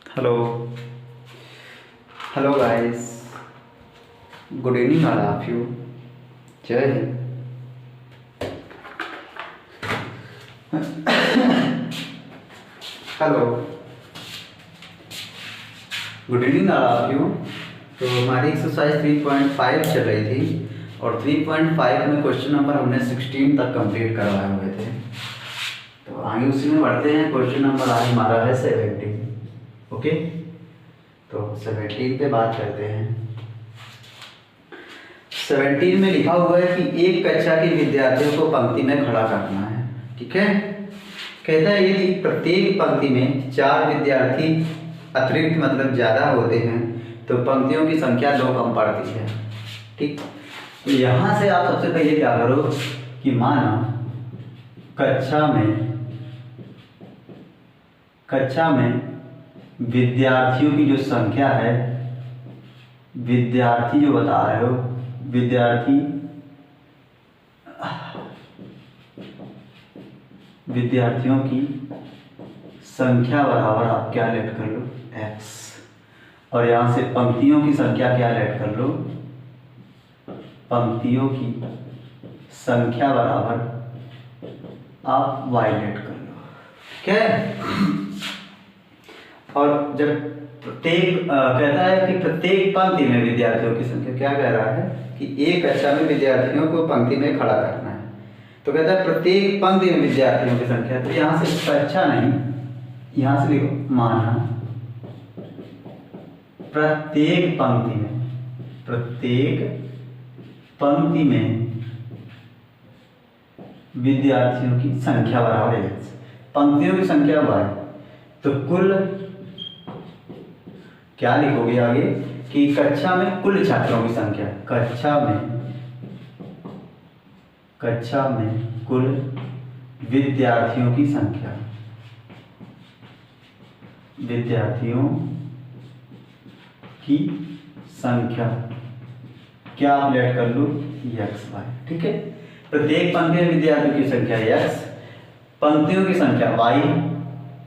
Hello hello guys, good evening all of you. जय हिंद। Hello, good evening all of you. तो हमारी exercise 3.5 चल रही थी और 3.5 में क्वेश्चन नंबर हमने 16 तक कंप्लीट करवाए हुए थे। तो आगे उसी में बढ़ते हैं। क्वेश्चन नंबर आज हमारा है 17। ओके, तो 17 पे बात करते हैं। 17 में लिखा हुआ है कि एक कक्षा के विद्यार्थियों को पंक्ति में खड़ा करना है। ठीक है, कहता है यदि प्रत्येक पंक्ति में 4 विद्यार्थी अतिरिक्त मतलब ज़्यादा होते हैं तो पंक्तियों की संख्या 2 कम पड़ती है। ठीक, तो यहाँ से आप सबसे पहले क्या करो कि माना कक्षा में विद्यार्थियों की जो संख्या है, विद्यार्थी जो बता रहे हो, विद्यार्थियों की संख्या बराबर आप क्या लेट कर लो x, और यहाँ से पंक्तियों की संख्या क्या लेट कर लो, पंक्तियों की संख्या बराबर आप y लेट कर लो। ठीक है, और जब प्रत्येक कहता है कि प्रत्येक पंक्ति में विद्यार्थियों की संख्या, क्या कह रहा है कि एक कक्षा में विद्यार्थियों को पंक्ति में खड़ा करना है। तो कहता है प्रत्येक पंक्ति में विद्यार्थियों की संख्या, तो यहाँ से कक्षा नहीं, यहाँ से लिखो माना प्रत्येक पंक्ति में विद्यार्थियों की संख्या बराबर है पंक्तियों की संख्या y। तो कुल क्या लिखोगे आगे कि कक्षा में कुल छात्रों की संख्या, कक्षा में कुल विद्यार्थियों की संख्या, क्या आप लेट कर लो x y। ठीक है, प्रत्येक पंक्ति में विद्यार्थियों की संख्या x, पंक्तियों की संख्या y,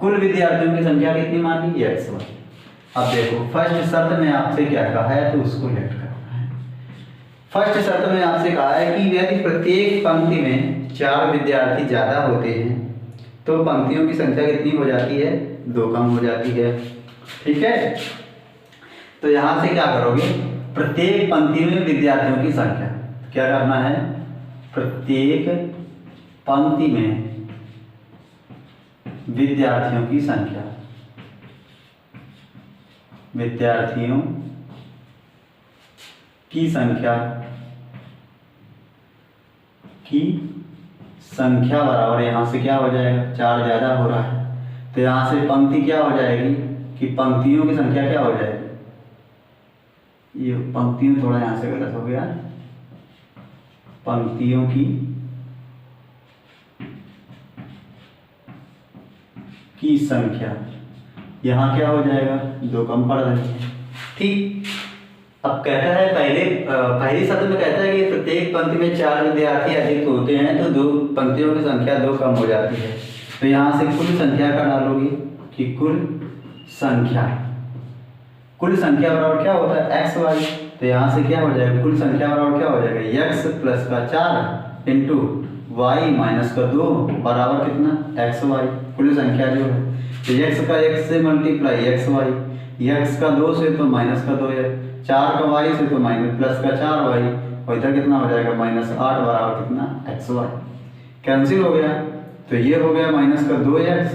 कुल विद्यार्थियों की संख्या कितनी मानी x y। अब देखो फर्स्ट शर्त में आपसे क्या कहा है, तो उसको लेट करना है। फर्स्ट शर्त में आपसे कहा है कि यदि प्रत्येक पंक्ति में 4 विद्यार्थी ज़्यादा होते हैं तो पंक्तियों की संख्या कितनी हो जाती है, 2 कम हो जाती है। ठीक है, तो यहाँ से क्या करोगे, प्रत्येक पंक्ति में विद्यार्थियों की संख्या क्या करना है, प्रत्येक पंक्ति में विद्यार्थियों की संख्या, बराबर यहाँ से क्या हो जाएगा, 4 ज़्यादा हो रहा है तो यहाँ से पंक्ति क्या हो जाएगी कि पंक्तियों की संख्या क्या हो जाएगी, ये पंक्तियों थोड़ा यहाँ से गलत हो गया, पंक्तियों की संख्या यहाँ क्या हो जाएगा, 2 कम पड़ रही है। ठीक, अब कहता है पहली शब्द में कहता है कि प्रत्येक पंक्ति में 4 विद्यार्थी अधिक होते हैं तो 2 पंक्तियों की संख्या 2 कम हो जाती है। तो यहाँ से कुल संख्या का डालोगे कि कुल संख्या बराबर क्या होता है x y। तो यहाँ से क्या हो जाएगा, कुल संख्या बराबर क्या हो जाएगा, x प्लस का 4 इंटू y माइनस का 2 बराबर कितना x y। कुल संख्या जो है तो x का x से मल्टीप्लाई x y, x का 2 से तो माइनस का 2 है, 4 का y से तो माइनस प्लस का 4y, और इधर कितना हो जाएगा -8 बराबर कितना x y। कैंसिल हो गया, तो ये हो गया माइनस का 2x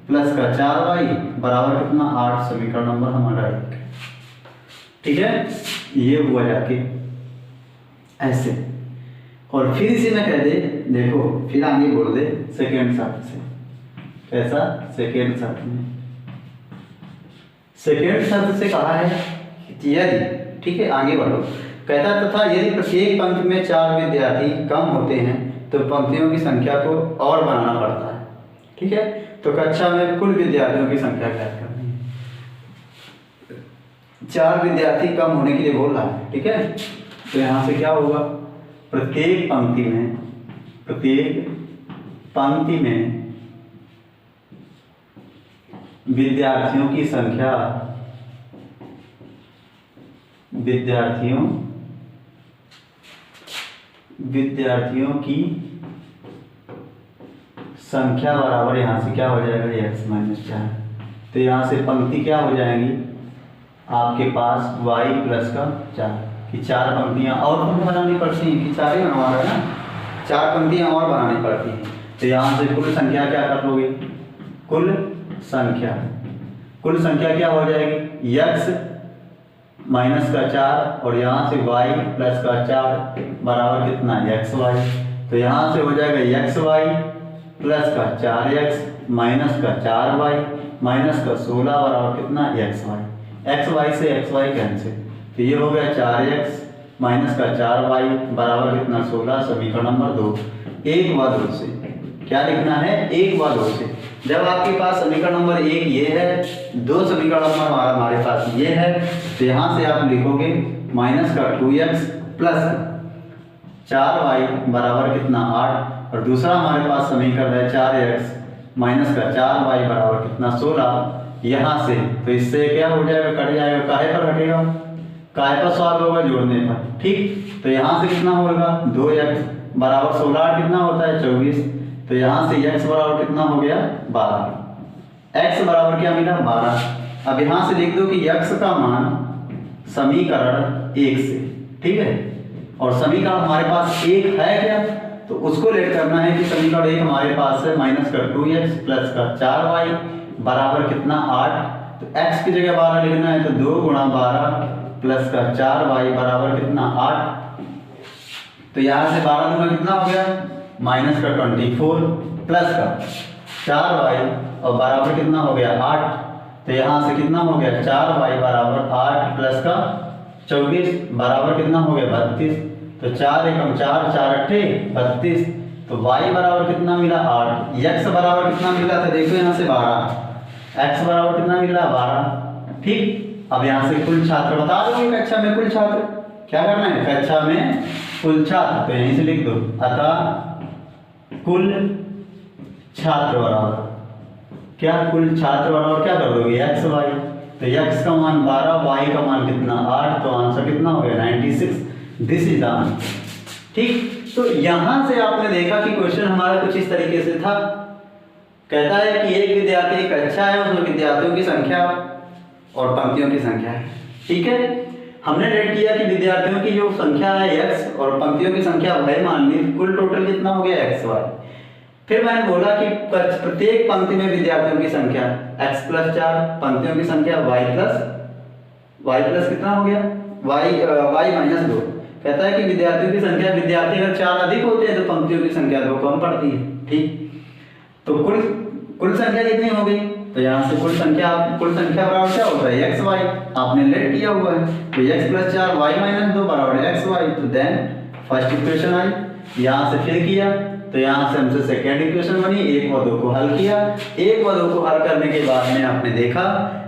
प्लस का 4y बराबर कितना 8, समीकरण नंबर हमारा 1। ठीक है, ये हुआ जाके ऐसे। और फिर इसी में कह दे, देखो फिर आगे बोल दे सेकेंड शर्त से, कैसा, सेकेंड शर्त से कहा है यदि, ठीक है आगे बढ़ो, कहता तथा यदि प्रत्येक पंक्ति में 4 विद्यार्थी कम होते हैं तो पंक्तियों की संख्या को और बढ़ाना पड़ता है। ठीक है, तो कक्षा में कुल विद्यार्थियों की संख्या क्या करनी है, 4 विद्यार्थी कम होने के लिए बोल रहा है। ठीक है, तो यहाँ से क्या होगा, प्रत्येक पंक्ति में विद्यार्थियों की संख्या की संख्या बराबर यहाँ से क्या हो जाएगा x माइनस 4। तो यहाँ से पंक्ति क्या हो जाएंगी आपके पास y प्लस का 4 की 4 पंक्तियाँ और बनानी पड़ती हैं कि 4 ही बनवा रहा है ना, 4 पंक्तियाँ और बनानी पड़ती हैं। तो यहाँ से कुल संख्या क्या कर लोगे, कुल संख्या क्या हो जाएगी x माइनस का 4 और यहाँ से y प्लस का 4 बराबर कितना xy। तो यहाँ से हो जाएगा xy प्लस का 4x माइनस का 4y माइनस का 16 बराबर कितना xy से xy कैंसिल। तो ये हो गया 4x माइनस का 4y बराबर कितना 16। समीकरण नंबर 2 1 व 2 से क्या लिखना है 1 व 2 से। जब आपके पास समीकरण नंबर 1 ये है, 2 समीकरण नंबर हमारे पास ये है, तो यहाँ से आप लिखोगे माइनस का 2x प्लस 4y बराबर कितना 8 और दूसरा हमारे पास समीकरण है 4x माइनस का 4y बराबर कितना 16। यहाँ से तो इससे क्या हो जाएगा कट जाएगा, काहे पर हटेगा, काहे पर सॉल्व होगा जोड़ने पर, ठीक। तो यहाँ से कितना होगा 2x बराबर 16 कितना होता है 24। तो यहाँ से x बराबर कितना हो गया 12, x बराबर क्या मिला 12। अब यहाँ से लिख दो कि x का मान समीकरण 1 से, ठीक है, और समीकरण हमारे पास 1 है क्या, तो उसको लेट करना है कि समीकरण 1 हमारे पास है माइनस का 2x प्लस का 4y बराबर कितना 8। तो x की जगह 12 लिखना है, तो 2 गुणा 12 प्लस का 4y बराबर कितना 8। तो यहाँ से 12 गुना कितना हो गया माइनस का 24 प्लस का 4y और बराबर कितना हो गया 8। तो यहाँ से कितना हो गया 4y बराबर 8 प्लस का 24 बराबर कितना हो गया 32। तो 4 एकम 4 4 अट्ठे 32। तो y बराबर कितना मिला 8, x बराबर कितना मिला था देखो यहाँ से 12, x बराबर कितना मिला 12, ठीक। अब यहाँ से कुल छात्र बता दोगे कक्षा में कुल छात्र क्या करना है, कक्षा में कुल छात्र, तो यहीं से लिख दो अतः कुल छात्र बराबर क्या, कुल छात्र बराबर क्या कर दोगे x y। तो x का मान 12, y का मान कितना 8, तो आंसर कितना हो गया 96। दिस इज द आंसर, ठीक। तो यहां से आपने देखा कि क्वेश्चन हमारा कुछ इस तरीके से था, कहता है कि एक विद्यार्थी कक्षा है, उसमें विद्यार्थियों की संख्या और पंक्तियों की संख्या है, ठीक है। हमने रेड किया कि विद्यार्थियों की जो संख्या है x और पंक्तियों की संख्या y मान ली, कुल टोटल कितना हो गया xy। फिर मैंने बोला कि प्रत्येक पंक्ति में विद्यार्थियों की संख्या x प्लस 4, पंक्तियों की संख्या y प्लस कितना हो गया y माइनस 2। कहता है कि विद्यार्थियों की संख्या, विद्यार्थी अगर 4 अधिक होते हैं तो पंक्तियों की संख्या 2 कम पड़ती है, ठीक। तो कुल संख्या कितनी हो गई, तो यहाँ से कुल संख्या बराबर क्या होता है xy, आपने लेट किया हुआ है। तो x प्लस 4 y माइनस 2 बराबर xy। तो देन फर्स्ट इक्वेशन आई, यहाँ से फिर किया, तो यहाँ से हमसे सेकेंड इक्वेशन बनी, 1 व 2 को हल किया। 1 व 2 को हल करने के बाद में आपने देखा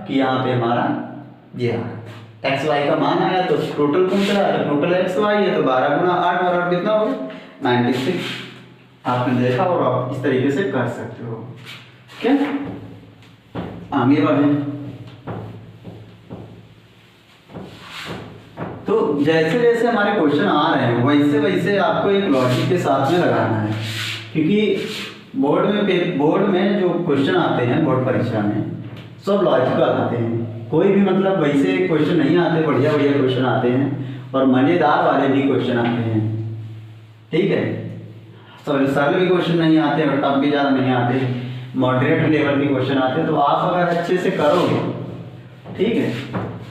कि यहाँ पे हमारा ये एक्स वाई का मान आया, तो टोटल कौन सा है, टोटल एक्स वाई है, तो 12 गुना 8 बराबर कितना हो गया 96। आपने देखा और आप इस तरीके से कर सकते हो। क्या आगे बढ़े, तो जैसे जैसे हमारे क्वेश्चन आ रहे हैं वैसे वैसे आपको एक लॉजिक के साथ में लगाना है, क्योंकि बोर्ड में जो क्वेश्चन आते हैं बोर्ड परीक्षा में सब लॉजिकल आते हैं। कोई भी मतलब वैसे क्वेश्चन नहीं आते, बढ़िया बढ़िया क्वेश्चन आते हैं और मज़ेदार वाले भी क्वेश्चन आते हैं, ठीक है। सरल भी क्वेश्चन नहीं आते और टफ भी ज़्यादा नहीं आते, मॉडरेट लेवल के क्वेश्चन आते हैं। तो आप अगर अच्छे से करोगे, ठीक है,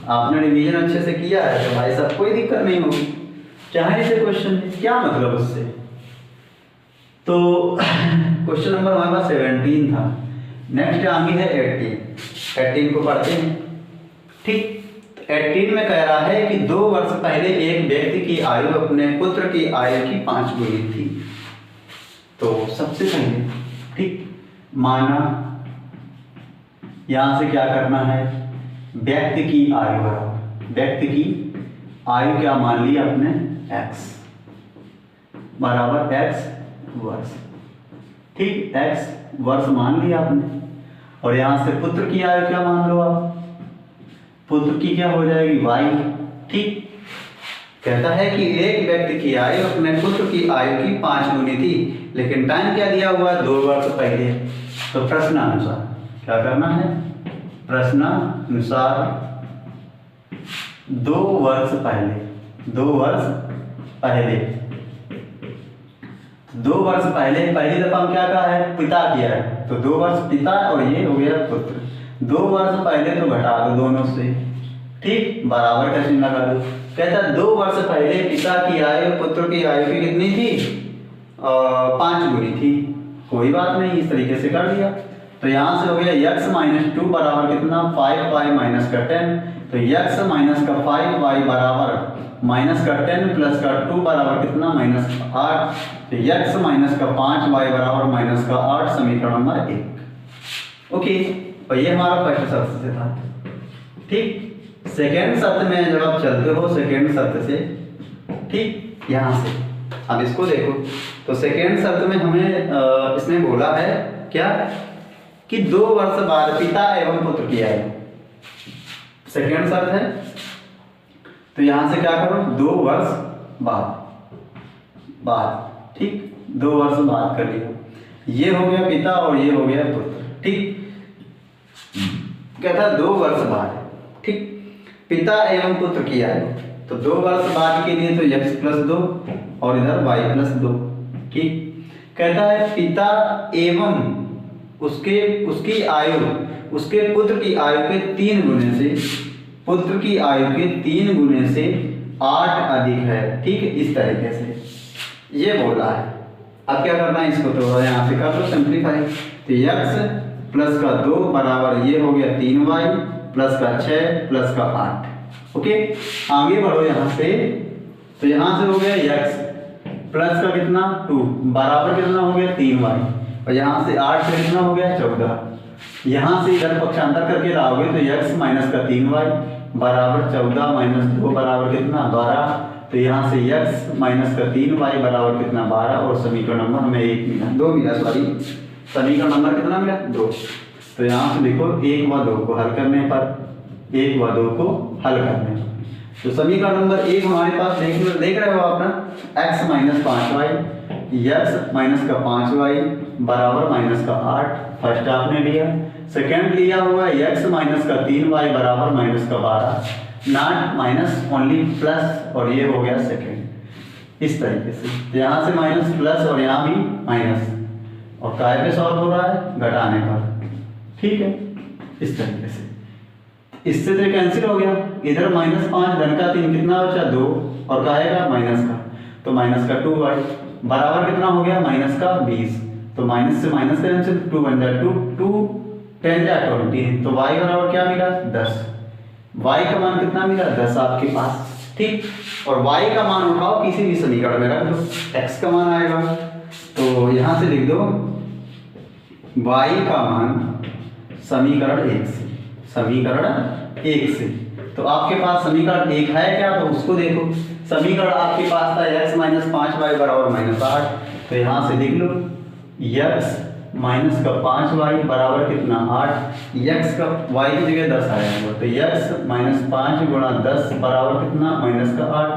आपने रिवीजन अच्छे से किया है तो भाई साहब कोई दिक्कत नहीं होगी, चाहे से क्वेश्चन क्या मतलब उससे। तो क्वेश्चन नंबर हमारे पास 17 था। नेक्स्ट आगे है 18 को पढ़ते हैं, ठीक। 18 में कह रहा है कि 2 वर्ष पहले एक व्यक्ति की आयु अपने पुत्र की आयु की 5 गुनी थी। तो सबसे पहले, ठीक, माना यहां से क्या करना है, व्यक्ति की आयु बराबर, व्यक्ति की आयु क्या मान ली आपने x बराबर x वर्ष, ठीक, x वर्ष मान लिया आपने। और यहाँ से पुत्र की आयु क्या मान लो आप, पुत्र की क्या हो जाएगी y। ठीक, कहता है कि एक व्यक्ति की आयु अपने पुत्र की आयु की 5 गुनी थी, लेकिन टाइम क्या दिया हुआ है, 2 वर्ष पहले। तो प्रश्नानुसार क्या करना है, प्रश्नानुसार 2 वर्ष पहले, 2 वर्ष पहले, 2 वर्ष पहले पहली दफा हम क्या कहा है, पिता किया है, तो 2 वर्ष पिता और ये हो गया पुत्र। 2 वर्ष पहले तो घटा दो दोनों से, ठीक, बराबर का चिन्ह लगा दो। कहता है 2 वर्ष पहले पिता की आयु पुत्र की आयु की कितनी थी, 5 गुनी थी। कोई बात नहीं, इस तरीके से कर दिया। तो यहाँ से हो गया x माइनस 2 बराबर कितना, 5y माइनस का 10। तो x माइनस का 5y बराबर माइनस का 10 प्लस का 2 बराबर कितना, माइनस 8। तो x माइनस का 5y बराबर माइनस का 8, समीकरण नंबर 1। ओके, और ये हमारा फर्स्ट शर्त से था। ठीक, सेकेंड शर्त में जब आप चलते हो सेकेंड शर्त से, ठीक, यहाँ से अब इसको देखो। तो सेकेंड शर्त में हमें इसने बोला है क्या कि 2 वर्ष बाद पिता एवं पुत्र की आयु, सेकेंड शर्त है। तो यहां से क्या करो, 2 वर्ष बाद, ठीक, 2 वर्ष बाद कर लिया। ये हो गया पिता और ये हो गया पुत्र। ठीक, कहता 2 वर्ष बाद, ठीक, पिता एवं पुत्र की आयु। तो 2 वर्ष बाद के लिए तो x प्लस 2 और इधर y प्लस 2। ठीक, कहता है पिता एवं उसकी आयु, उसके पुत्र की आयु के 3 गुने से, पुत्र की आयु के 3 गुने से 8 अधिक है। ठीक है, इस तरीके से ये बोला है। अब क्या करना है, इसको तो यहाँ से कर लो सिंप्लीफाई। तो x प्लस का 2 बराबर ये हो गया 3y प्लस का 6 प्लस का 8। ओके, आगे बढ़ो यहाँ से। तो यहाँ से हो गया x प्लस का कितना 2 बराबर कितना हो गया 3y, और यहाँ से 8 से कितना हो गया 14। यहाँ से इधर पक्षांतर करके लाओगे तो x माइनस का 3y बराबर 14 माइनस 2 बराबर कितना 12। तो यहाँ से x माइनस का 3y बराबर कितना 12, और समीकरण नंबर हमें 1 मिला, 2 मिला, सॉरी, समीकरण नंबर कितना मिला 2। तो यहाँ से देखो 1 व 2 को हल करने पर, 1 व 2 को हल करने पर, तो समीकरण नंबर 1 हमारे पास देख रहे हो आप ना, x minus 5y, x minus का 5y बराबर माइनस का 8, फर्स्ट आपने लिया। सेकेंड लिया हुआ x माइनस का 3y बराबर माइनस का 12, नॉट माइनस ओनली प्लस, और ये हो गया सेकेंड। इस तरीके से यहाँ से माइनस प्लस और यहाँ भी माइनस, और काय पे सॉल्व हो रहा है, घटाने पर। ठीक है, इस तरीके से, इससे तो कैंसिल हो गया। इधर -5 धन का 3 कितना बचा 2, और का आएगा माइनस का, तो माइनस का 2y बराबर कितना हो गया माइनस का 20। तो माइनस से माइनस कैंसिल, 2 बन जाए 2, 2 10 जा 20। तो y बराबर क्या मिला 10। y का मान कितना मिला 10 आपके पास। ठीक, और y का मान उठाओ किसी भी समीकरण में रख दो, x का मान आएगा। तो यहाँ से लिख दो y का मान समीकरण 1 से, समीकरण 1 से। तो आपके पास समीकरण 1 है क्या, तो उसको देखो। समीकरण आपके पास था x माइनस 5y बराबर माइनस 8। तो यहाँ से लिख लो x माइनस का 5y बराबर कितना 8, x का y की जगह 10 आया हुआ, तो x माइनस 5 गुणा 10 बराबर कितना माइनस का 8।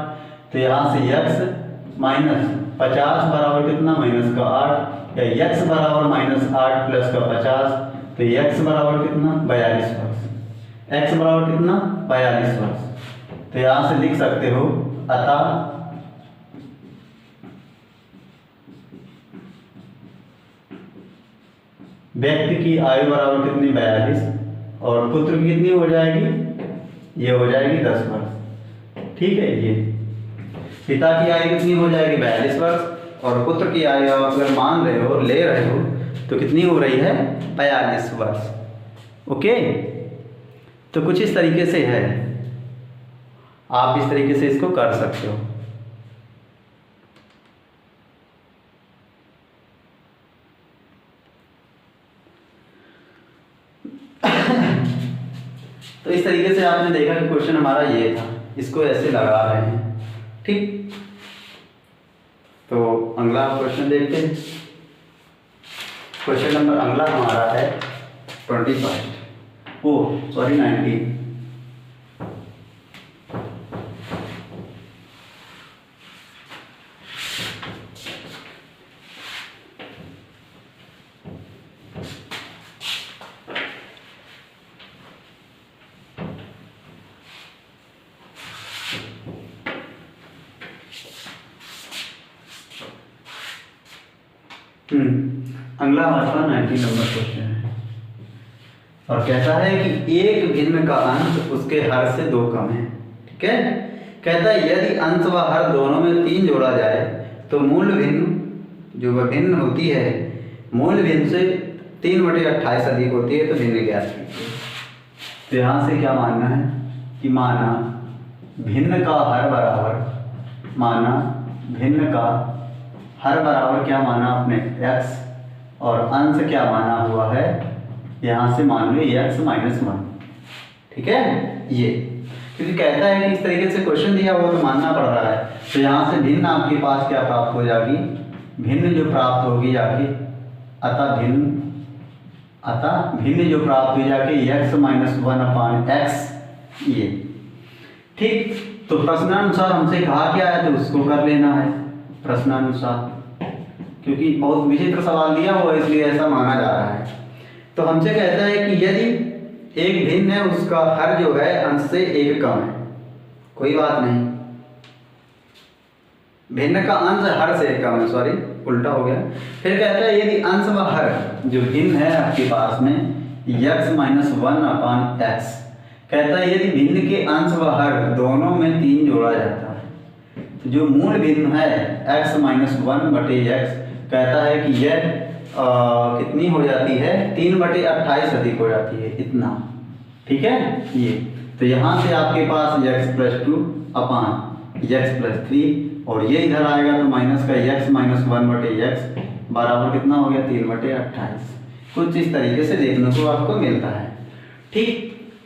तो यहाँ से x माइनस 50 बराबर कितना माइनस का 8, या x बराबर माइनस 8 प्लस का 50, तो x बराबर कितना 42 वर्ष, x बराबर कितना 42 वर्ष। तो यहाँ से लिख सकते हो अतः व्यक्ति की आयु बराबर कितनी 42, और पुत्र की कितनी हो जाएगी, ये हो जाएगी 10 वर्ष। ठीक है, ये पिता की आयु कितनी हो जाएगी 42 वर्ष, और पुत्र की आयु अगर मान रहे हो, ले रहे हो, तो कितनी हो रही है 42 वर्ष। ओके, तो कुछ इस तरीके से है, आप इस तरीके से इसको कर सकते हो। तो इस तरीके से आपने देखा कि क्वेश्चन हमारा ये था, इसको ऐसे लगा रहे हैं। ठीक, तो अगला क्वेश्चन देखते हैं। क्वेश्चन नंबर अगला हमारा है 25 ओ सॉरी 19। अगला हमारे पास 19 नंबर क्वेश्चन है और कहता है कि एक भिन्न का अंश उसके हर से 2 कम है। ठीक है, कहता है यदि अंश व हर दोनों में 3 जोड़ा जाए तो मूल भिन्न जो वह भिन्न होती है मूल भिन्न से 3/28 अधिक होती है, तो भिन्न ज्ञात कीजिए। तो यहाँ से क्या मानना है कि माना भिन्न का हर बराबर, माना भिन्न का हर बराबर क्या माना आपने x और अंश क्या माना हुआ है, यहाँ से मान लो x - 1। ठीक है, ये क्योंकि कहता है कि इस तरीके से क्वेश्चन दिया हुआ तो मानना पड़ रहा है। तो यहाँ से भिन्न आपके पास क्या प्राप्त हो जाएगी, भिन्न जो प्राप्त होगी जाके अतः भिन्न जो प्राप्त हो जाके x - 1/x ये। ठीक, तो प्रश्नानुसार हमसे कहा क्या है तो उसको कर लेना है प्रश्नानुसार, क्योंकि बहुत विचित्र सवाल दिया हुआ है इसलिए ऐसा माना जा रहा है। तो हमसे कहता है कि यदि एक भिन्न है उसका हर जो है अंश से 1 कम है, कोई बात नहीं, भिन्न का अंश हर से 1 कम है, सॉरी उल्टा हो गया। फिर कहता है यदि अंश व हर जो भिन्न है आपके पास में x - 1/x, कहता है यदि भिन्न के अंश व हर दोनों में 3 जोड़ा जाता है तो जो मूल भिन्न है x - 1/x कहता है कि यह कितनी हो जाती है 3/28 अधिक हो जाती है इतना। ठीक है, ये तो यहाँ से आपके पास x + 2 अपान x + 3 और ये इधर आएगा तो माइनस का x - 1/x बराबर कितना हो गया 3/28। कुछ इस तरीके से देखने को आपको मिलता है। ठीक,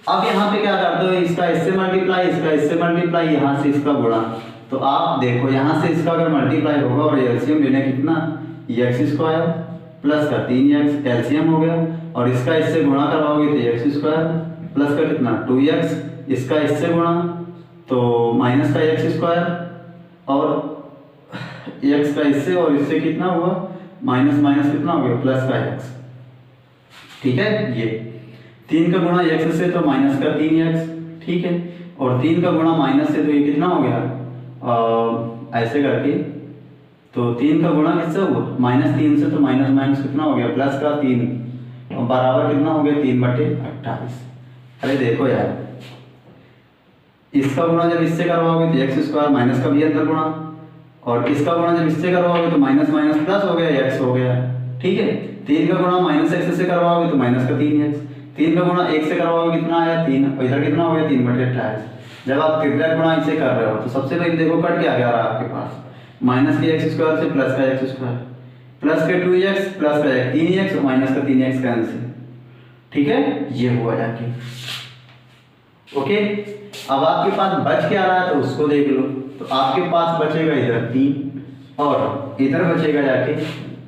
अब यहाँ पे क्या करते हो, इसका इससे मल्टीप्लाई, इसका इससे मल्टीप्लाई, यहाँ से इसका गुणा। तो आप देखो यहाँ से इसका अगर मल्टीप्लाई होगा और एलसीएम लेने कितना x² प्लस का 3x एलसीएम हो गया, और इसका इससे गुणा करवाओगे तो x² प्लस का कितना 2x, इसका इससे गुणा तो माइनस का x² और x का इससे और इससे कितना हुआ माइनस माइनस कितना हो गया प्लस का x। ठीक है, ये 3 का गुणा x से तो माइनस का 3x। ठीक है, और 3 का गुणा माइनस से तो ये कितना हो गया ऐसे करके, तो 3 का गुणा किससे हुआ -3 से, तो माइनस माइनस कितना हो गया प्लस का 3 और बराबर कितना हो गया 3/28। अरे देखो यार, इसका गुणा जब इससे करवाओगे तो x² माइनस का भी अंदर गुणा, और इसका गुणा जब इससे करवाओगे तो माइनस माइनस प्लस हो गया x हो गया। ठीक है, 3 का गुणा -x से करवाओगे तो माइनस का 3x, 3 का गुणा 1 से करवाओगे कितना आया 3, और इधर कितना हो गया 3/28। जब आप त्रिज्या गुणा इसे कर रहे हो तो सबसे पहले देखो कट क्या आ रहा है आपके पास, माइनस के x² से प्लस का x² प्लस के 2x प्लस का 3x और माइनस का 3x कैंसिल। ठीक है, ये हुआ जाके। ओके, अब आपके पास बच क्या रहा है तो उसको देख लो। तो आपके पास बचेगा इधर 3 और इधर बचेगा जाके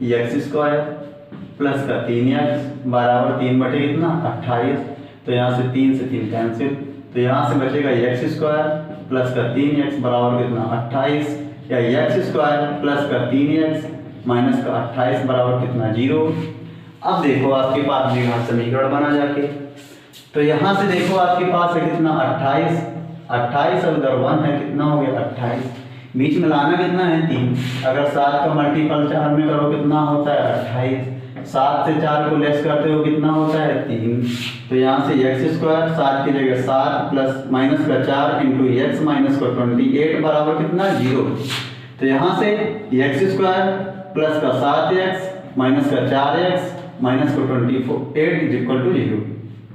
x² प्लस का 3x बराबर 3/28। तो यहाँ से 3 से 3 कैंसिल, तो यहाँ से बचेगा x² प्लस का 3x बराबर कितना 28, या x² प्लस का 3x माइनस का 28 बराबर कितना 0। अब देखो आपके पास द्विघात समीकरण बना जाके, तो यहाँ से देखो आपके पास है कितना 28 और उधर 1 है, कितना हो गया 28, बीच में लाना कितना है 3। अगर 7 का मल्टीपल 4 में करो कितना होता है 28, 7 से 4 को लेस करते हो कितना होता है 3। तो यहाँ से x² 7 की जगह 7 प्लस माइनस का 4 इंटू x माइनस का 28 बराबर कितना 0। तो यहाँ से x² प्लस का 7x माइनस का 4x माइनस का 28 इज इक्वल टू 0।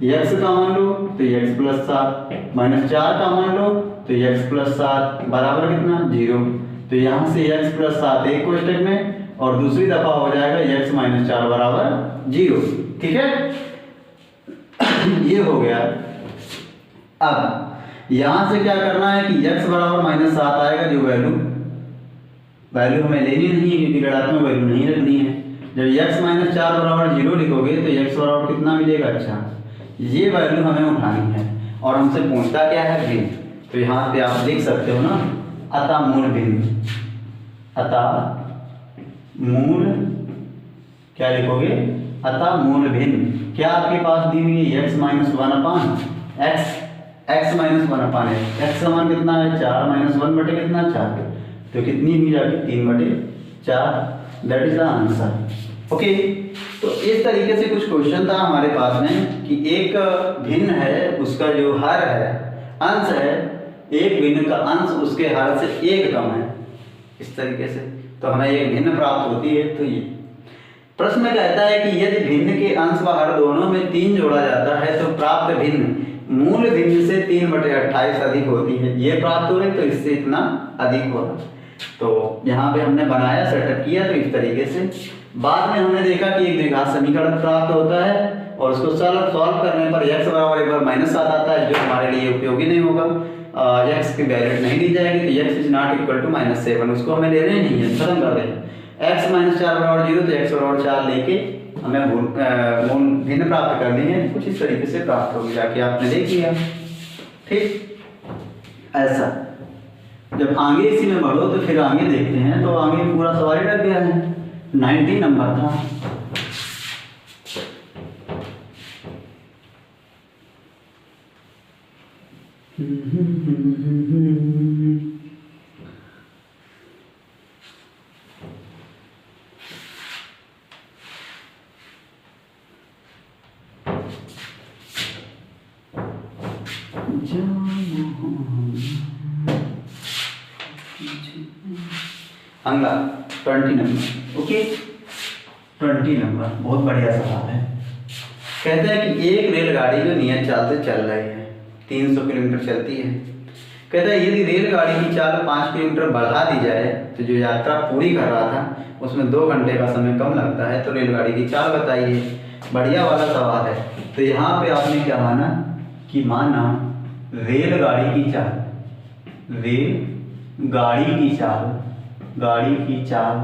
x का मान लो तो x प्लस 7 माइनस 4 का मान लो तो x प्लस 7 बराबर कितना 0। तो यहाँ से x प्लस 7 एक कोष्टक में और दूसरी दफा हो जाएगा x माइनस 4 बराबर 0। ठीक है, ये हो गया। अब यहां से क्या करना है कि x बराबर -7 आएगा, जो वैल्यू हमें लेनी नहीं है क्योंकि ऋणात्मक वैल्यू नहीं रखनी है। जब x माइनस 4 बराबर 0 लिखोगे तो x बराबर कितना मिलेगा? अच्छा, ये वैल्यू हमें उठानी है और हमसे पूछता क्या है? भिन्न। तो यहाँ पे आप लिख सकते हो ना, अतः मूल भिन्न। अतः मूल क्या लिखोगे? अतः मूल भिन्न। क्या आपके पास दी हुई है? x minus 1/x, x minus 1/x, x का मान कितना है? 4 माइनस 1 बटे कितना? 4, तो कितनी हुई जाएगी? 3/4। That is the answer. Okay, तो इस तरीके से कुछ क्वेश्चन था हमारे पास में कि एक भिन्न है, उसका जो हर है, अंश है, एक भिन्न का अंश उसके हर से 1 कम है, इस तरीके से तो हमें एक भिन्न प्राप्त होती है। तो ये प्रश्न कहता है कि यदि भिन्न के अंश व हर दोनों में 3 जोड़ा जाता है तो प्राप्त भिन्न मूल भिन्न से 3/28 अधिक होती है। ये प्राप्त हो रही तो इससे इतना अधिक होगा। तो यहाँ पे हमने बनाया, सेटअप किया, तो इस तरीके से बाद में हमने देखा कि एक द्विघात समीकरण प्राप्त होता है और उसको सॉल्व करने पर x बराबर एक बार -7 आता है, जो हमारे लिए उपयोगी नहीं होगा। x की वैल्यू नहीं दी जाएगी तो x is not equal to -7, उसको हमें लेना ही नहीं है, खत्म कर दें। x माइनस 4 बराबर 0 तो x बराबर 4 लेके हमें मूल भिन्न प्राप्त करनी है। कुछ इस तरीके से प्राप्त होगी, जाके आपने देख लिया। ठीक, ऐसा जब आगे इसी में बढ़ो तो फिर आगे देखते हैं। तो आगे पूरा सवाल लग गया है, 90 नंबर था। अगला 20 नंबर। ओके, 20 नंबर बहुत बढ़िया सवाल है। कहते हैं कि एक रेलगाड़ी जो नियत चाल से चल रही है, 300 किलोमीटर चलती है। कहता है यदि रेलगाड़ी की चाल 5 किलोमीटर बढ़ा दी जाए तो जो यात्रा पूरी कर रहा था उसमें 2 घंटे का समय कम लगता है, तो रेलगाड़ी की चाल बताइए। बढ़िया वाला सवाल है। तो यहाँ पे आपने क्या माना कि माना रेलगाड़ी की चाल, गाड़ी की चाल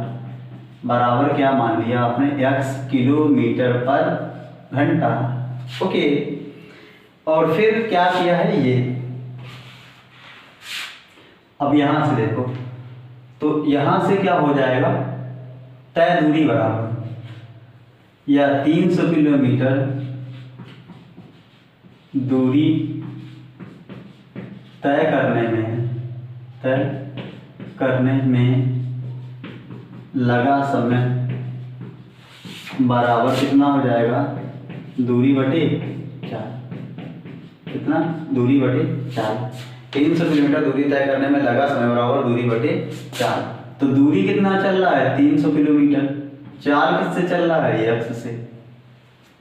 बराबर क्या मान लिया आपने? x किलोमीटर पर घंटा। ओके, और फिर क्या किया है ये? अब यहां से देखो, तो यहां से क्या हो जाएगा? तय दूरी बराबर या 300 किलोमीटर दूरी तय करने में लगा समय बराबर कितना हो जाएगा? दूरी बटे 4। कितना? दूरी बटे 4। 300 किलोमीटर दूरी तय करने में लगा समय बराबर दूरी बटे 4। तो दूरी कितना चल रहा है? 300 किलोमीटर। 4 किससे चल रहा है? x से।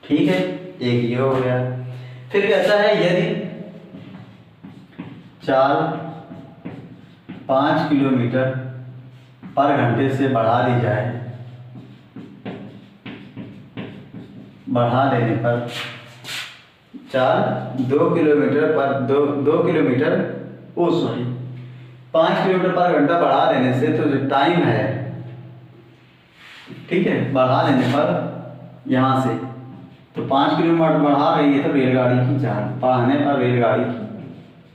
ठीक है, एक ये हो गया। फिर कहता है यदि चाल 5 किलोमीटर पर घंटे से बढ़ा दी जाए, बढ़ा देने पर चाल 2 किलोमीटर पर 2 किलोमीटर 5 किलोमीटर पर घंटा बढ़ा देने से तो जो टाइम है, ठीक है, बढ़ा देने पर यहाँ से तो 5 किलोमीटर बढ़ा रही है तो रेलगाड़ी की चाल, बढ़ाने पर रेलगाड़ी की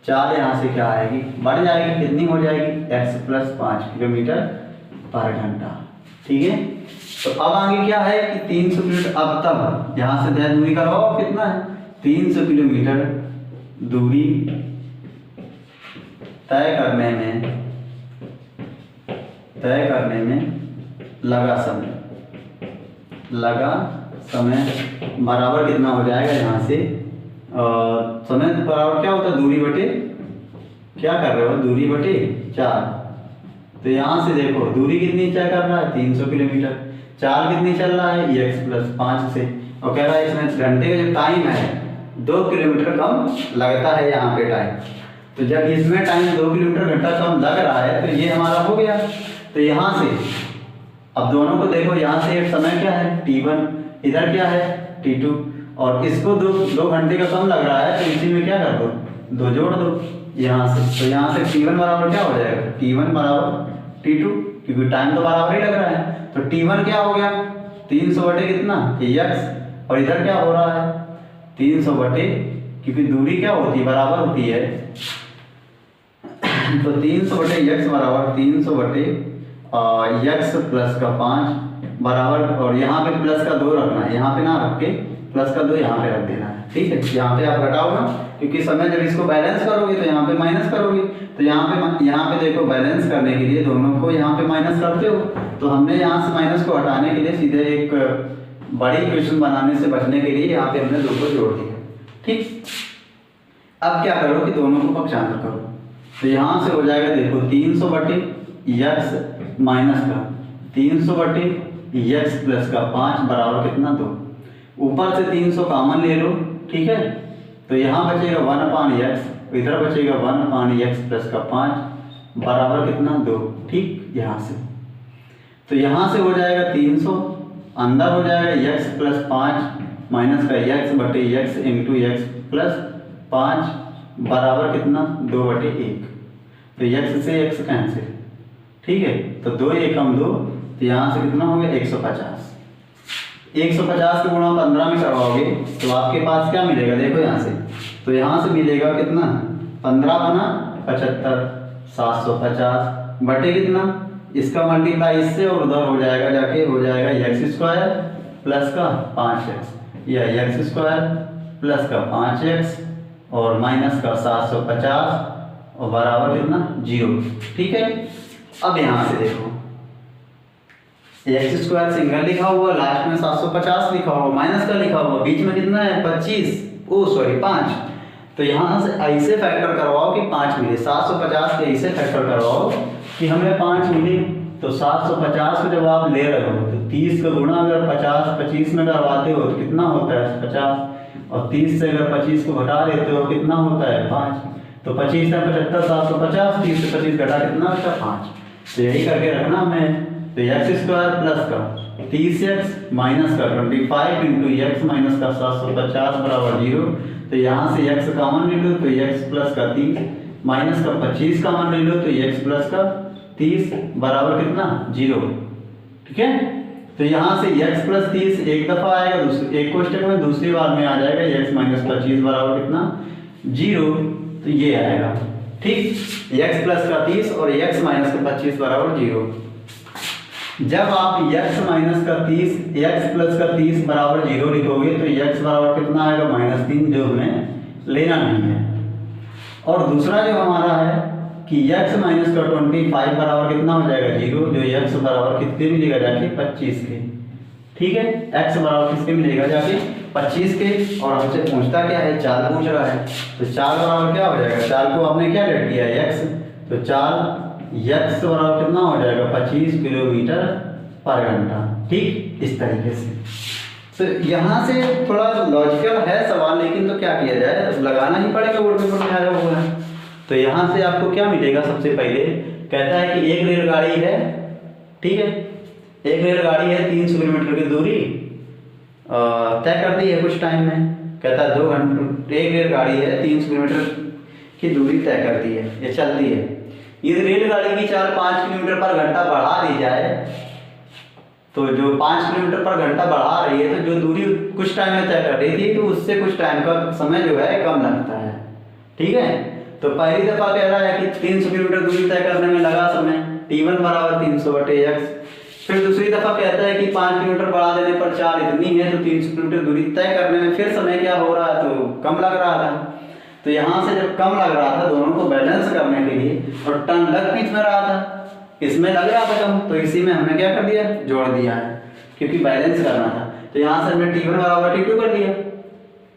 चाल यहाँ से क्या आएगी? बढ़ जाएगी। कितनी हो जाएगी? x प्लस 5 किलोमीटर पर घंटा। ठीक है, तो अब आगे क्या है कि 300 किलोमीटर। अब तब यहाँ से तय दूरी करवाओ, कितना है? 300 किलोमीटर दूरी तय करने में लगा समय बराबर कितना हो जाएगा? यहाँ से समय बराबर क्या होता है? दूरी बटे, क्या कर रहे हो? दूरी बटे 4। तो यहाँ से देखो दूरी कितनी तय कर रहा है? 300 किलोमीटर। चाल कितनी चल रहा है? x प्लस 5 से। और कह रहा है इसमें घंटे का जो टाइम है 2 किलोमीटर कम लगता है यहाँ पे टाइम। तो जब इसमें टाइम 2 किलोमीटर घंटा कम लग रहा है तो ये हमारा हो गया। तो यहाँ से अब दोनों को देखो, यहाँ से एक समय क्या है? t1, इधर क्या है? t2, और इसको 2 घंटे का कम लग रहा है तो इसी में क्या कर दो? 2 जोड़ दो यहाँ से। तो यहाँ से t1 बराबर क्या हो जाएगा? t1 बराबर t2, क्योंकि टाइम तो बराबर ही लग रहा है। तो t1 क्या हो गया? 300 बटे कितना x, और इधर क्या हो रहा है 300 बटे, क्योंकि दूरी क्या होती है बराबर होती है, तो 300 बटे x बराबर 300 बटे x प्लस का 5 बराबर, और यहाँ पे प्लस का 2 रखना है, यहाँ पे ना रख के प्लस का 2 यहाँ पे रख देना है, ठीक है। यहाँ पे आप घटाओ ना, क्योंकि समय जब इसको बैलेंस करोगे तो यहाँ पे माइनस करोगे, तो यहाँ पे देखो बैलेंस करने के लिए दोनों को यहाँ पे माइनस करते हो, तो हमने यहाँ से माइनस को हटाने के लिए सीधे एक बड़ी इक्वेशन बनाने से बचने के लिए यहाँ पे हमने 2 को जोड़ दिया, ठीक। अब क्या करो कि दोनों को पक्षांतर करो, तो यहाँ से हो जाएगा देखो 300 बटे x माइनस का 300 बटे x प्लस का 5 बराबर कितना 2, ऊपर से 300 कॉमन ले लो, ठीक है, तो यहाँ बचेगा 1/x, इधर बचेगा 1/x प्लस का 5 बराबर कितना 2, ठीक। यहाँ से तो यहाँ से हो जाएगा 300, अंदर हो जाएगा x प्लस 5 माइनस का x बटे x इंटू x प्लस 5 बराबर कितना 2/1, तो x से x कैंसिल, ठीक है, तो 2 एकम 2, तो यहाँ से कितना हो गया 150। 150 के गुणा 15 में करवाओगे तो आपके पास क्या मिलेगा देखो यहाँ से, तो यहाँ से मिलेगा कितना 15 बना 75, 750 बटे कितना, इसका मल्टीप्लाई इससे और उधर हो जाएगा जाके हो जाएगा x² प्लस का 5x, या x² प्लस का 5x और माइनस का 750 और बराबर कितना 0, ठीक है। अब यहाँ से देखो x² सिंगल लिखा हुआ, लास्ट में 750 लिखा हुआ, माइनस का लिखा हुआ, बीच में कितना है 5, तो यहाँ से ऐसे फैक्टर करवाओ कि 5 मिले, 750 के ऐसे फैक्टर करवाओ कि हमें 5 मिले, तो 750 को जब आप ले रहे हो तो 30 का गुणा अगर 25 में करवाते हो तो कितना होता है 50, और 30 से अगर 25 को घटा देते हो कितना होता है 5, तो 25 से 75, 750, 30 से 25 घटा कितना होता है 5, तो यही करके रखना हमें, तो x² प्लस का 30x माइनस का 25 इंटू x माइनस का 750 बराबर 0, तो यहाँ से x कॉमन ले लो तो x प्लस का 30 माइनस का 25 कॉमन ले लो तो x प्लस का 30 बराबर कितना 0, ठीक है। तो यहाँ से x प्लस 30 एक दफा आएगा, एक क्वेश्चन में, दूसरी बार में आ जाएगा x माइनस 25 बराबर कितना 0, तो ये आएगा, ठीक, x प्लस का 30 और x माइनस का 25 बराबर 0। जब आप x माइनस का 30 x प्लस का 30 बराबर 0 लिखोगे तो x बराबर कितना आएगा -3, जो हमें लेना नहीं है। और दूसरा जो हमारा है कि x माइनस का 25 बराबर कितना हो जाएगा 0, जो x बराबर कितने मिलेगा जाके 25 के, ठीक है, x बराबर किसके मिलेगा जाके 25 के, और हमसे पूछता क्या है 4 पूछ रहा है, तो 4 बराबर क्या हो जाएगा, 4 को हमने क्या लेट किया है x, तो 4 x बराबर कितना हो जाएगा 25 किलोमीटर पर घंटा, ठीक, इस तरीके से। तो यहाँ से थोड़ा लॉजिकल है सवाल, लेकिन तो क्या किया जाए, लगाना ही पड़ेगा, बोर्ड पेपर में आया हुआ है। तो यहाँ से आपको क्या मिलेगा, सबसे पहले कहता है कि एक रेलगाड़ी है, ठीक है, एक रेलगाड़ी है 300 किलोमीटर की दूरी तय करती है कुछ टाइम में, कहता है 2 घंटे, एक रेलगाड़ी है 300 किलोमीटर की दूरी तय करती है, ये चलती है, यदि रेलगाड़ी की चाल 5 किलोमीटर पर घंटा बढ़ा दी जाए, तो जो 5 किलोमीटर पर घंटा बढ़ा रही है, तो जो दूरी कुछ टाइम में तय कर रही थी, तो उससे कुछ टाइम का समय जो है कम लगता है, ठीक है। तो पहली दफा कह रहा है कि 300 किलोमीटर दूरी तय करने में लगा समय, t1 बराबर 300 बटे x, फिर दूसरी दफा कहता है कि 5 किलोमीटर बढ़ा देने पर चाल इतनी है, तो 300 किलोमीटर दूरी तय करने में फिर समय क्या हो रहा है, तो कम लग रहा था। तो यहाँ से जब कम लग रहा था, दोनों को बैलेंस करने के लिए, और टन लग बीच में रहा था, इसमें लग रहा था कम, तो इसी में हमने क्या कर दिया, जोड़ दिया है, क्योंकि बैलेंस करना था। तो यहाँ से हमने t1 बराबर t2 कर लिया,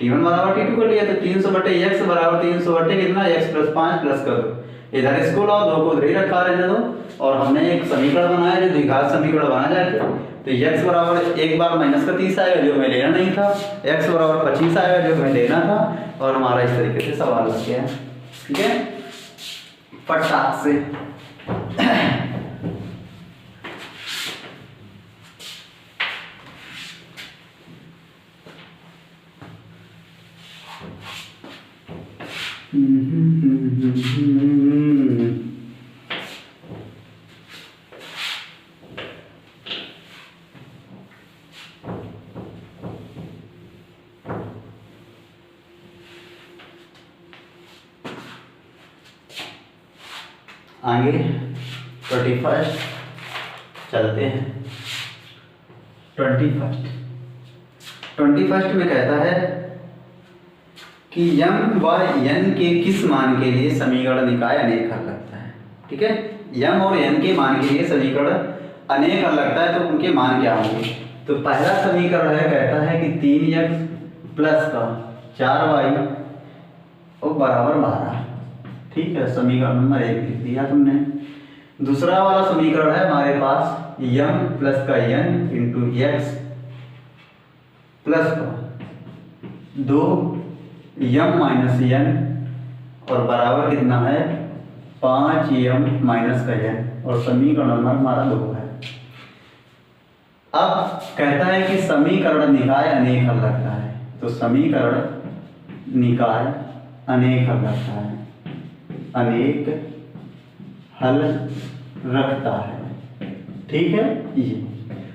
t1 बराबर t2 कर लिया, तो 300 बटे x बराबर 300 बटे कितना x प्लस 5 प्लस कर दो, इधर इसको लाओ, 2 को उधर ही रखा रहने दो, और हमने एक समीकरण बनाया जो द्विघात समीकरण बना जाएगा। तो x बराबर एक बार माइनस का 30 आएगा जो हमें लेना नहीं था, x बराबर 25 आएगा जो हमें लेना था, और हमारा इस तरीके से सवाल लग गया, ठीक है, फटाक से। आगे 21 चलते हैं। 21 में कहता है कि m व n के किस मान के लिए समीकरण निकाय अनेक हल लगता है। ठीक है, m और n के मान के लिए समीकरण अनेक हल लगता है, तो उनके मान क्या होंगे। तो पहला समीकरण है, कहता है कि 3x प्लस का 4y और बराबर 12। ठीक है, समीकरण नंबर 1 लिख दिया तुमने। दूसरा वाला समीकरण है हमारे पास m प्लस का n इंटू एक्स प्लस का 2m माइनस n और बराबर कितना है 5m माइनस का n, और समीकरण नंबर हमारा 2 है। अब कहता है कि समीकरण निकाय अनेक हल लगता है, तो समीकरण निकाय अनेक हल लगता है, अनेक हल रखता है। ठीक है, ये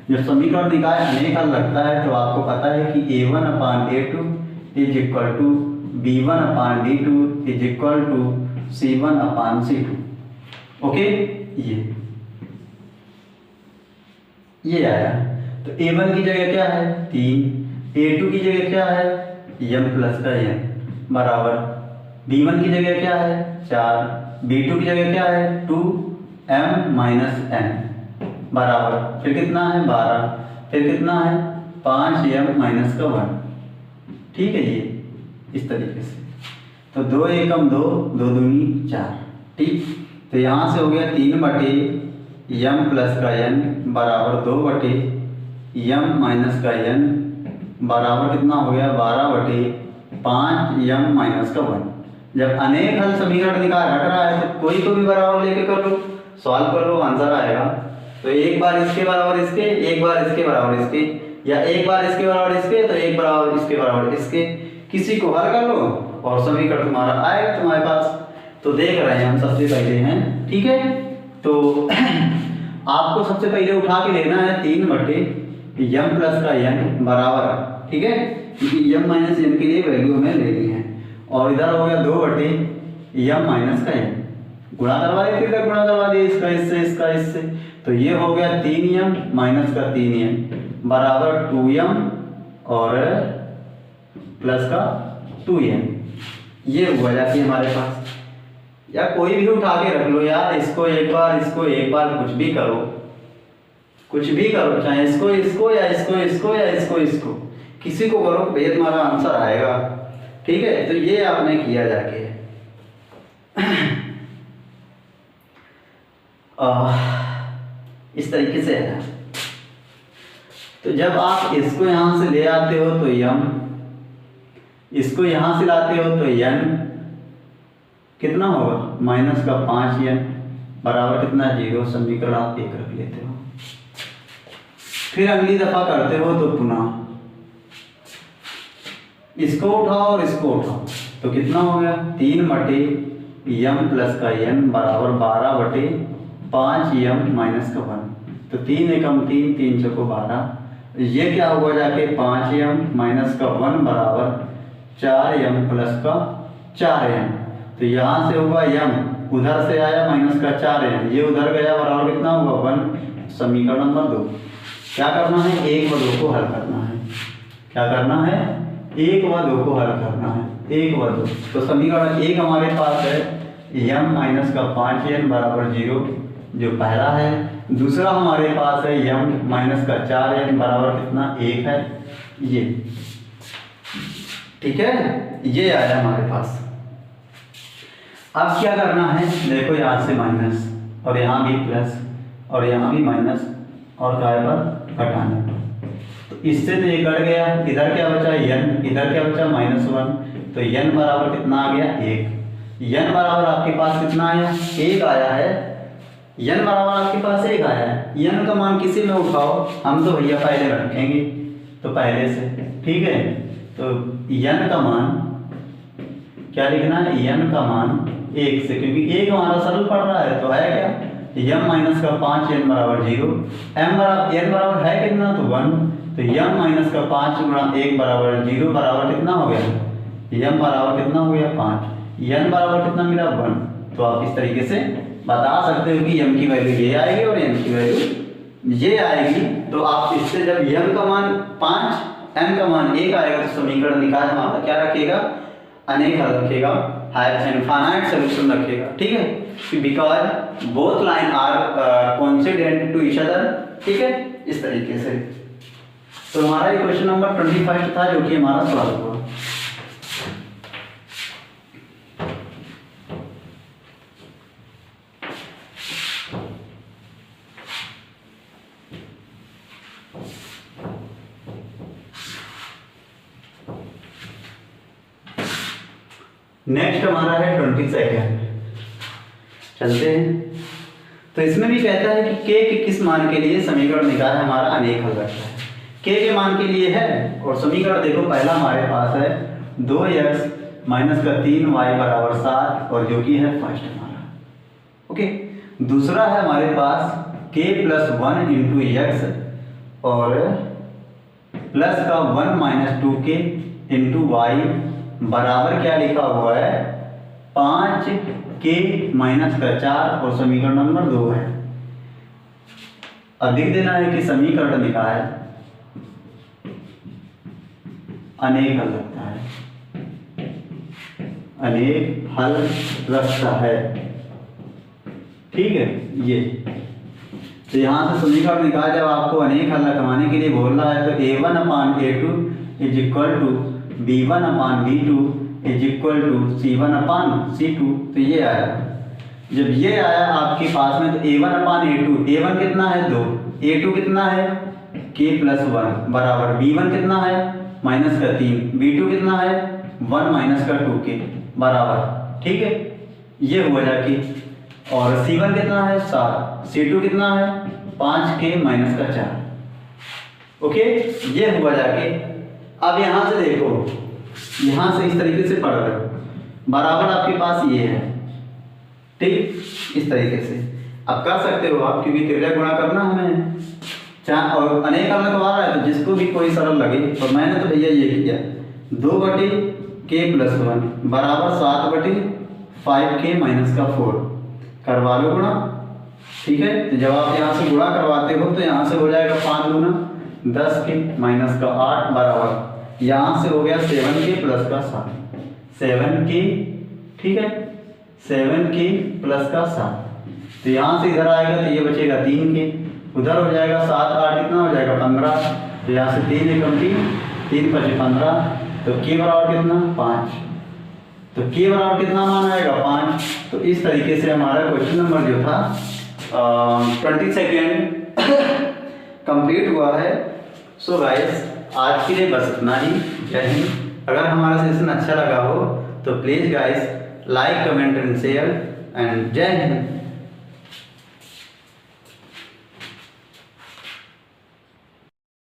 जब समीकरण निकाय अनेक हल लगता है तो आपको पता है कि a1/a2 is equal to b1/d2 is equal to c1/c2। Okay, ये आया। तो a1 की जगह क्या है 3, a2 की जगह क्या है m प्लस का n बराबर b1 की जगह क्या है 4, b2 की जगह क्या है 2m माइनस n बराबर फिर कितना है 12, फिर कितना है 5m माइनस का 1। ठीक है, ये इस तरीके से। तो 2 एकम 2, 2 दूनी 4। ठीक, तो यहाँ से हो गया 3/m प्लस का n बराबर 2/m माइनस का n बराबर कितना हो गया 12/5m माइनस का 1। जब अनेक हल समीकरण निकाल रख रहा है तो कोई को भी बराबर लेके कर लो, सॉल्व कर लो, आंसर आएगा। तो एक बार इसके बराबर इसके, एक बार इसके बराबर इसके, या एक बार इसके बराबर इसके तो एक बार इसके बराबर इसके, किसी को हल कर लो और समीकरण तुम्हारा आएगा तुम्हारे पास। तो देख रहे हैं हम सबसे पहले हैं। ठीक है, तो आपको सबसे पहले उठा के लेना है 3/m प्लस का n बराबर। ठीक है, क्योंकि m माइनस n के लिए वैल्यू हमें लेनी है, और इधर हो गया 2/m माइनस का n। गुणा करवा दिए, फिर गुणा करवा दिए इसका इससे, इसका इससे, तो ये हो गया 3m माइनस का 3m बराबर 2m और प्लस का 2m। ये हुआ जाती है हमारे पास। या कोई भी उठा के रख लो यार, इसको एक बार, इसको एक बार, कुछ भी करो, कुछ भी करो, चाहे इसको इसको या इसको इसको या इसको इसको, किसी को करो, भैया तुम्हारा आंसर आएगा। ठीक है, तो ये आपने किया जाके इस तरीके से है। तो जब आप इसको यहां से ले आते हो तो m, इसको यहां से लाते हो तो n कितना होगा माइनस का 5n बराबर कितना 0। समीकरण आप 1 रख लेते हो। फिर अगली दफा करते हो तो पुनः इसको उठाओ और इसको उठाओ, तो कितना हो गया 3/m प्लस का n बराबर 12/5m माइनस का 1। तो 3 एकम 3, 3 चौको 12, ये क्या हुआ जाके 5m माइनस का 1 बराबर 4m प्लस का 4m। तो यहाँ से होगा m, उधर से आया माइनस का 4m, ये उधर गया बराबर कितना हुआ 1। समीकरण नंबर 2 क्या करना है 1 व 2 को हल करना है। क्या करना है 1 व 2 को हल करना है, 1 व 2। तो समीकरण 1 हमारे पास है m माइनस का 5n बराबर 0, जो पहला है। दूसरा हमारे पास है m माइनस का 4n बराबर कितना 1 है, ये। ठीक है, ये आया हमारे पास। अब क्या करना है, देखो यहाँ से माइनस और यहाँ भी प्लस और यहाँ भी माइनस और काय पर घटाने पर, तो इससे तो ये कट गया। इधर क्या बचा n, इधर क्या बचा -1, तो n बराबर कितना आ गया 1। n बराबर आपके पास कितना आया 1 आया है। n बराबर आपके पास 1 आया है। n का मान किसी में उठाओ, हम तो भैया पहले रखेंगे तो पहले से। ठीक है, तो n का मान क्या लिखना है, n का मान 1 से, क्योंकि 1 हमारा सरल पड़ रहा है, तो है क्या m माइनस का 5n बराबर 0। n बराबर है कितना तो 1, तो m माइनस का 5 गुणा 1 बराबर 0 बराबर कितना हो गया, m बराबर कितना हो गया 5, n बराबर कितना मिला 1। तो आप इस तरीके से बता सकते हो कि m की वैल्यू ये आएगी और n की वैल्यू ये आएगी। तो आप इससे जब m का मान 5 m का मान 1 आएगा तो समीकरण निकाय हमारा क्या रखेगा, अनेक हल रखेगा, इनफाइनाइट सॉल्यूशन रखेगा। ठीक है, because both line are coincident to each other. ठीक है, इस तरीके से। तो हमारा ये क्वेश्चन नंबर 25 था जो कि हमारा सॉल्व हुआ। नेक्स्ट हमारा है 22। चलते हैं। तो इसमें भी कहता है कि k के किस मान के लिए समीकरण निकाय हमारा अनेक हल रखता है। k के मान के लिए है और समीकरण देखो, पहला हमारे पास है 2x माइनस का 3y बराबर 7 और जो कि है फर्स्ट हमारा। ओके, दूसरा है हमारे पास k प्लस 1 इंटू एक्स और प्लस का 1 माइनस 2k इंटू वाई बराबर क्या लिखा हुआ है 5k माइनस का 4 और समीकरण नंबर 2 है। अब लिख देना है कि समीकरण निकाय अनेक हल रखता है, अनेक हल रखता है। ठीक है, ये तो यहाँ से समीकरण निकाय जब आपको अनेक हल रखवाने के लिए बोल रहा है तो a1 upon a2 is equal to b1 upon b2 is equal to c1 upon c2। तो ये आया, जब ये आया आपके पास में तो a1 अपान a2, a1 कितना है 2, a2 कितना है k प्लस 1 बराबर b1 कितना है माइनस का 3, b2 कितना है 1 माइनस का 2k बराबर। ठीक है, ये हुआ जाके और c1 कितना है 7, c2 कितना है 5k माइनस का 4। ओके, ये हुआ जाके। अब यहाँ से देखो, यहाँ से इस तरीके से पढ़ रहे हो, बराबर आपके पास ये है। ठीक, इस तरीके से अब कर सकते हो आप, क्योंकि त्रिज्या गुणा करना हमें चाहे और अनेक हल रखवा रहा है तो जिसको भी कोई सरल लगे। और मैंने तो भैया ये किया 2/k प्लस 1 बराबर 7/5k माइनस का 4 करवा लो गुणा। ठीक है, तो जब आप यहाँ से गुणा करवाते हो तो यहाँ से हो जाएगा 5 गुना 10k माइनस का 8 बराबर यहाँ से हो गया 7k प्लस का 7, 7k। ठीक है, 7k प्लस का 7। तो यहाँ से इधर आएगा तो ये बचेगा 3k, उधर हो जाएगा 7 8 कितना हो जाएगा 15। तो यहाँ से 3 एकम 3 5 15, तो k बराबर कितना 5। तो k बराबर कितना मान आएगा 5। तो इस तरीके से हमारा क्वेश्चन नंबर जो था 22 कंप्लीट हुआ है। सो गाइस, आज के लिए बस इतना ही। जय हिंद। अगर हमारा सेशन अच्छा लगा हो तो please guys like comment and share and जय हिंद।